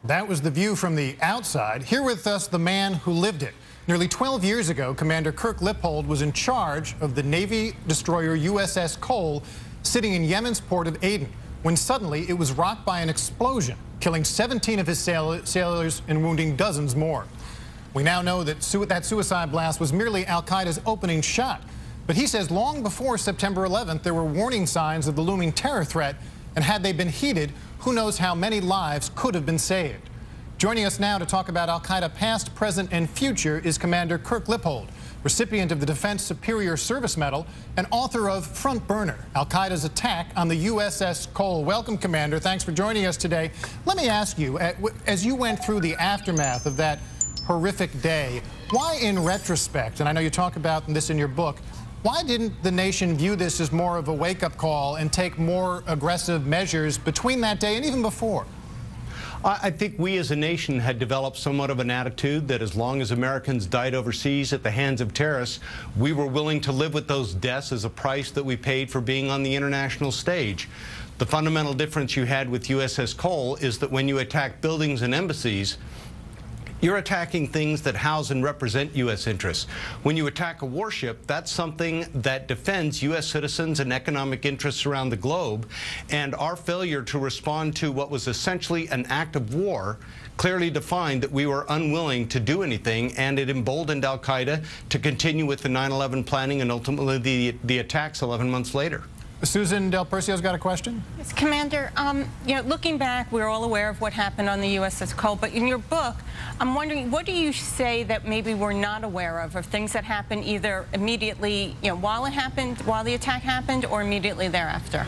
That was the view from the outside. Here with us, the man who lived it. Nearly 12 years ago, Commander KirkLippold was in charge of the Navy destroyer USS Cole, sitting in Yemen's port of Aden, when suddenly it was rocked by an explosion, killing 17 of his sailors and wounding dozens more. We now know that that suicide blast was merely al-Qaeda's opening shot. But he says long before September 11th, there were warning signs of the looming terror threat, and had they been heeded, who knows how many lives could have been saved. Joining us now to talk about al-Qaeda past, present, and future is Commander KirkLippold, recipient of the Defense Superior Service Medal and author of Front Burner, al-Qaeda's attack on the USS Cole. Welcome, Commander. Thanks for joining us today. Let me ask you, as you went through the aftermath of that horrific day, why in retrospect, and I know you talk about this in your book, why didn't the nation view this as more of a wake-up call and take more aggressive measures between that day and even before? I think we as a nation had developed somewhat of an attitude that as long as Americans died overseas at the hands of terrorists, we were willing to live with those deaths as a price that we paid for being on the international stage. The fundamental difference you had with USS Cole is that when you attack buildings and embassies, you're attacking things that house and represent U.S. interests. When you attack a warship, that's something that defends U.S. citizens and economic interests around the globe. And our failure to respond to what was essentially an act of war clearly defined that we were unwilling to do anything, and it emboldened al-Qaeda to continue with the 9/11 planning and ultimately the attacks 11 months later. Susan Del Percio's got a question. Yes, Commander, you know, looking back, we're all aware of what happened on the USS Cole, but in your book, I'm wondering, what do you say that maybe we're not aware of things that happened either immediately, you know, while it happened, while the attack happened, or immediately thereafter?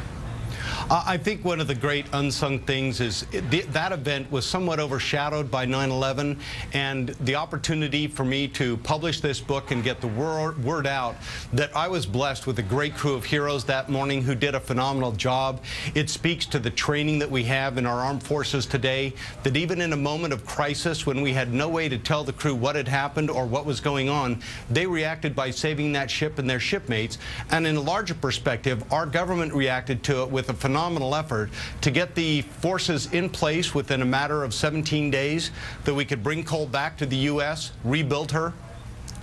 I think one of the great unsung things is that event was somewhat overshadowed by 9/11, and the opportunity for me to publish this book and get the word out that I was blessed with a great crew of heroes that morning who did a phenomenal job. It speaks to the training that we have in our armed forces today, that even in a moment of crisis when we had no way to tell the crew what had happened or what was going on, they reacted by saving that ship and their shipmates. And in a larger perspective, our government reacted to it with a phenomenal effort to get the forces in place within a matter of 17 days that we could bring Cole back to the U.S., rebuild her,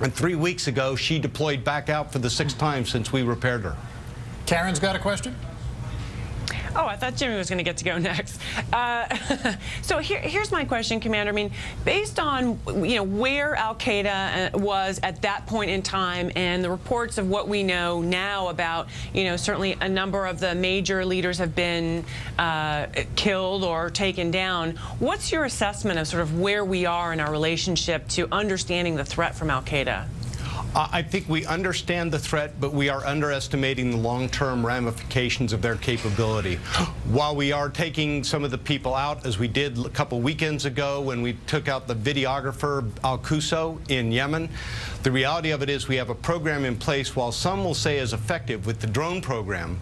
and 3 weeks ago she deployed back out for the 6th time since we repaired her. Karen's got a question. Oh, I thought Jimmy was going to get to go next. So here's my question, Commander. I mean, based on, you know, where al-Qaeda was at that point in time and the reports of what we know now about, you know, certainly a number of the major leaders have been killed or taken down, what's your assessment of sort of where we are in our relationship to understanding the threat from al-Qaeda? I think we understand the threat, but we are underestimating the long-term ramifications of their capability. While we are taking some of the people out, as we did a couple weekends ago when we took out the videographer Al-Quso in Yemen, the reality of it is we have a program in place, while some will say is effective with the drone program.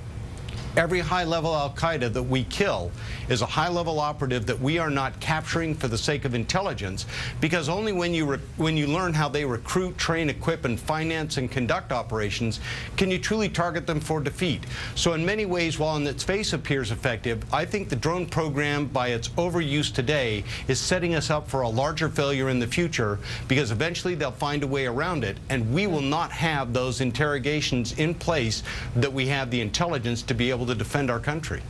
Every high-level al-Qaeda that we kill is a high-level operative that we are not capturing for the sake of intelligence, because only when you learn how they recruit, train, equip, and finance and conduct operations can you truly target them for defeat. So in many ways, while on its face appears effective, I think the drone program, by its overuse today, is setting us up for a larger failure in the future, because eventually they'll find a way around it, and we will not have those interrogations in place that we have the intelligence to be able to defend our country.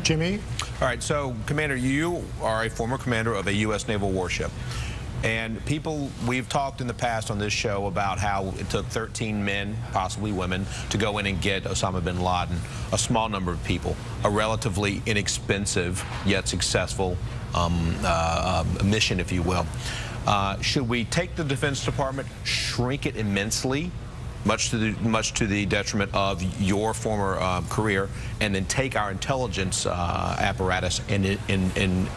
Jimmy? All right, so Commander, you are a former commander of a U.S. naval warship. And we've talked in the past on this show about how it took 13 men, possibly women, to go in and get Osama bin Laden, a small number of people, a relatively inexpensive yet successful mission, if you will. Should we take the Defense Department, shrink it immensely, much to the detriment of your former career, and then take our intelligence apparatus and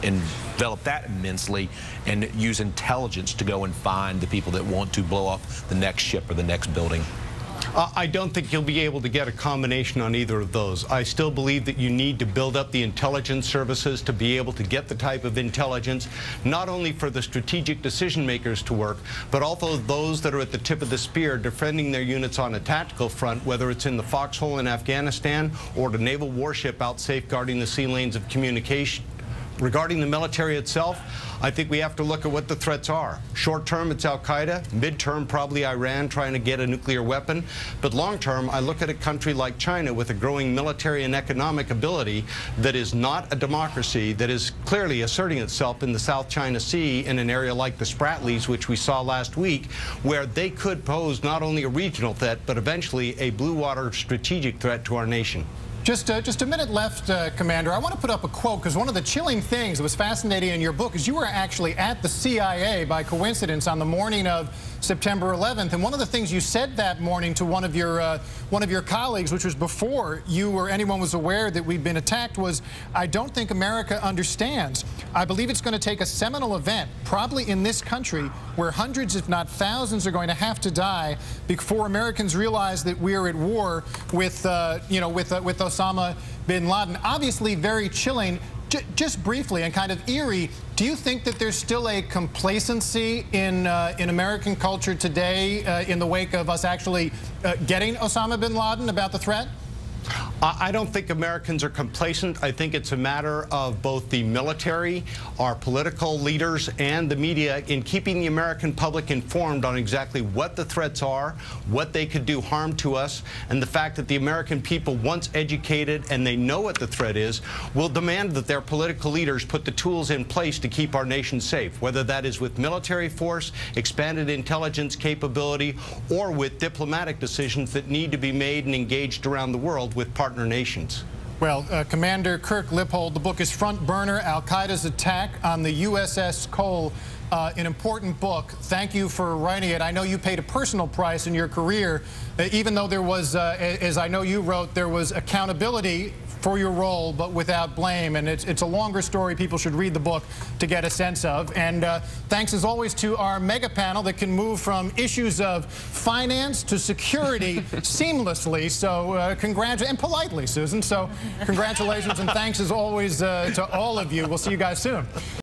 envelop that immensely and use intelligence to go and find the people that want to blow up the next ship or the next building? I don't think you'll be able to get a combination on either of those. I still believe that you need to build up the intelligence services to be able to get the type of intelligence, not only for the strategic decision makers to work, but also those that are at the tip of the spear defending their units on a tactical front, whether it's in the foxhole in Afghanistan or the naval warship out safeguarding the sea lanes of communication. Regarding the military itself, I think we have to look at what the threats are. Short term, it's al-Qaeda. Mid-term, probably Iran trying to get a nuclear weapon. But long term, I look at a country like China with a growing military and economic ability that is not a democracy, that is clearly asserting itself in the South China Sea in an area like the Spratlys, which we saw last week, where they could pose not only a regional threat, but eventually a blue water strategic threat to our nation. Just a minute left, Commander. I want to put up a quote, because one of the chilling things that was fascinating in your book is you were actually at the CIA by coincidence on the morning of September 11th, and one of the things you said that morning to one of your colleagues, which was before you or anyone was aware that we'd been attacked, was, "I don't think America understands. I believe it's going to take a seminal event, probably in this country, where hundreds, if not thousands, are going to have to die before Americans realize that we are at war with, with Osama bin Laden." Obviously, very chilling. Just briefly and kind of eerie, do you think that there's still a complacency in American culture today in the wake of us actually getting Osama bin Laden about the threat? I don't think Americans are complacent. I think it's a matter of both the military, our political leaders, and the media in keeping the American public informed on exactly what the threats are, what they could do harm to us, and the fact that the American people, once educated and they know what the threat is, will demand that their political leaders put the tools in place to keep our nation safe, whether that is with military force, expanded intelligence capability, or with diplomatic decisions that need to be made and engaged around the world with partner nations. Well, Commander KirkLippold, the book is Front Burner, Al-Qaeda's Attack on the USS Cole, an important book. Thank you for writing it. I know you paid a personal price in your career, even though there was, as I know you wrote, there was accountability for your role, but without blame. And it's a longer story. People should read the book to get a sense of. And thanks, as always, to our mega panel that can move from issues of finance to security seamlessly. So congratulations, and politely, Susan. So congratulations, and thanks, as always, to all of you. We'll see you guys soon.